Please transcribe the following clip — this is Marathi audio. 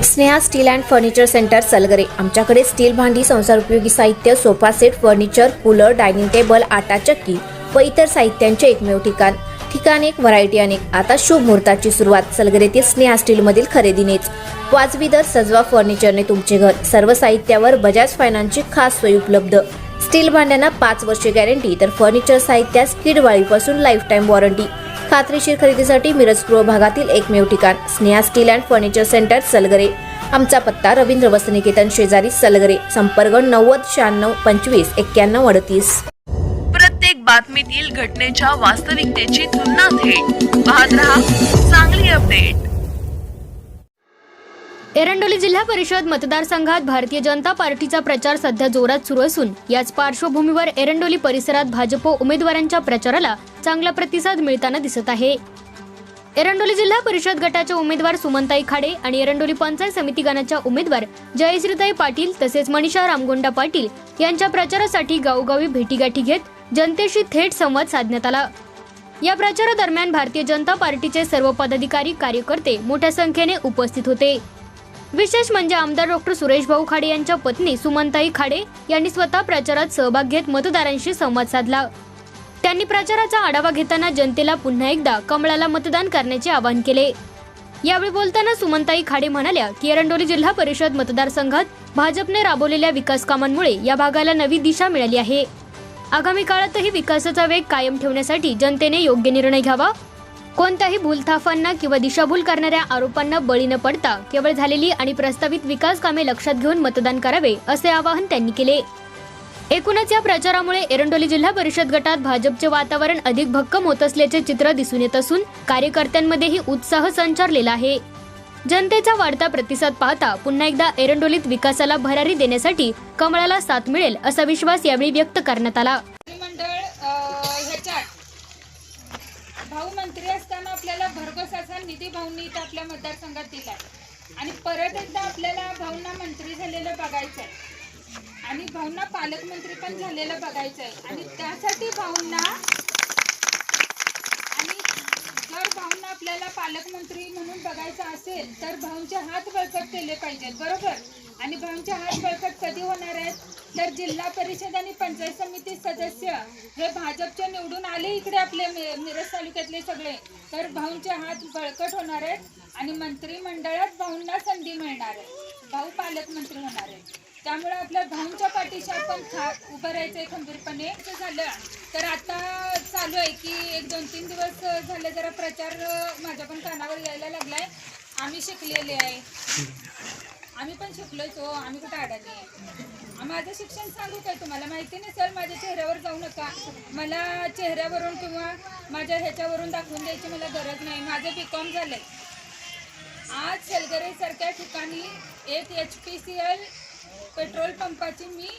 Sneha steel and furniture centre Salgare. आमच्याकडे स्टील भांडी, संसार उपयोगी साहित्य, sofa set, furniture, cooler, dining table, आटा चक्की व इतर साहित्यांचे एकमेव ठिकाण एक, व्हरायटी अनेक। आता शुभ मुहूर्ताची सुरुवात सलगरेतील स्नेहा स्टील मधील खरेदीनेच। वाजवी दर, सजवा फर्निचरने तुमचे घर। सर्व साहित्यावर बजाज फायनान्सची खास सोय उपलब्ध। स्टील भांड्यांना 5 वर्षे गॅरंटी, तर फर्निचर साहित्यास कीडवाळीपासून लाईफ टाइम वॉरंटी। खात्रीशीर खरेदीसाठी मिरज पूर्व भागातील एकमेव ठिकाण Sneha steel and furniture centre Salgare. आमचा पत्ता रवींद्र वस्त्रनिकेतन शेजारी सलगरे। संपर्क 90 96 25 91 38। प्रत्येक बातमीतील घटनेच्या वास्तविकतेची तुलना थेट पाहत रहा चांगली अपडेट। एरंडोली जिल्हा परिषद मतदारसंघात भारतीय जनता पार्टीचा प्रचार सध्या जोरात सुरू असून याच पार्श्वभूमीवर एरंडोली परिसरात भाजप उमेदवारांच्या प्रचाराला चांगला प्रतिसाद मिळताना दिसत आहे। एरंडोली जिल्हा परिषद गटाच्या उमेदवार सुमनताई खाडे आणि एरंडोली पंचायत समिती गणाच्या उमेदवार जयश्रीताई पाटील तसेच मनीषा रामगोंडा पाटील यांच्या प्रचारासाठी गावोगावी भेटीगाठी घेत जनतेशी थेट संवाद साधण्यात आला। या प्रचारादरम्यान भारतीय जनता पार्टीचे सर्व पदाधिकारी, कार्यकर्ते मोठ्या संख्येने उपस्थित होते। विशेष म्हणजे आमदार डॉक्टर सुरेश भाऊ खाडे यांच्या पत्नी सुमनताई खाडे यांनी स्वतः प्रचारात सहभाग घेत मतदारांशी संवाद साधला। त्यांनी प्रचाराचा आढावा घेताना जनतेला पुन्हा एकदा कमळाला मतदान करण्याचे आवाहन केले। यावेळी बोलताना सुमनताई खाडे म्हणाल्या की एरंडोली जिल्हा परिषद मतदारसंघात भाजपने राबवलेल्या विकास कामांमुळे या भागाला नवी दिशा मिळाली आहे। आगामी काळातही विकासाचा वेग कायम ठेवण्यासाठी जनतेने योग्य निर्णय घ्यावा। कोणत्याही भूलथापांना किंवा दिशाभूल करणाऱ्या आरोपांना बळी न पडता केवळ झालेली आणि प्रस्तावित विकास कामे लक्षात घेऊन मतदान करावे असे आवाहन त्यांनी केले। एकूणच या प्रचारामुळे एरंडोली जिल्हा परिषद गटात भाजपचे वातावरण अधिक भक्कम होत असल्याचे चित्र दिसून येत असून कार्यकर्त्यांमध्येही उत्साह संचारलेला आहे। जनतेचा वाढता प्रतिसाद पाहता पुन्हा एकदा एरंडोलीत विकासाला भरारी देण्यासाठी कमळाला साथ मिळेल असा विश्वास यावेळी व्यक्त करण्यात आला। भाऊ मंत्री असताना आपल्याला भरघोस असा निधी भाऊंनी इथं आपल्या मतदारसंघात दिलाय आणि परत एकदा आपल्याला भाऊंना मंत्री झालेलं बघायचंय आणि भाऊंना पालकमंत्री पण झालेलं बघायचंय आणि त्यासाठी भाऊंना आणि जर भाऊंना आपल्याला पालकमंत्री म्हणून बघायचं असेल तर भाऊंचे हात बळकट केले पाहिजेत, बरोबर। आणि भाऊंचे हात बळकट कधी होणार आहेत तर जिल्हा परिषद आणि पंचायत समिती सदस्य हे भाजपचे निवडून आले इकडे आपले मिरज तालुक्यातले सगळे, तर भाऊंचे हात बळकट होणार आहेत आणि मंत्रिमंडळात भाऊंना संधी मिळणार आहे, भाऊ पालकमंत्री होणार आहेत। त्यामुळे आपल्या भाऊंच्या पाठीशी आपण उभं राहायचंय खंबीरपणे। झालं तर आता चालू आहे की 1-2-3 दिवस झाले जरा प्रचार माझ्या पण कानावर यायला लागलाय। आम्ही शिकलेले आहे, आम्ही पण शिकलोच हो, आम्ही कुठे अडाणी आहे। माझं शिक्षण सांगू काय तुम्हाला माहिती नसेल, माझ्या चेहऱ्यावर जाऊ नका, मला चेहऱ्यावरून किंवा माझ्या ह्याच्यावरून दाखवून द्यायची मला गरज नाही। माझं BCom झालंय। आज सलगरे सारख्या ठिकाणी एक HPCL पेट्रोल पंपाची मी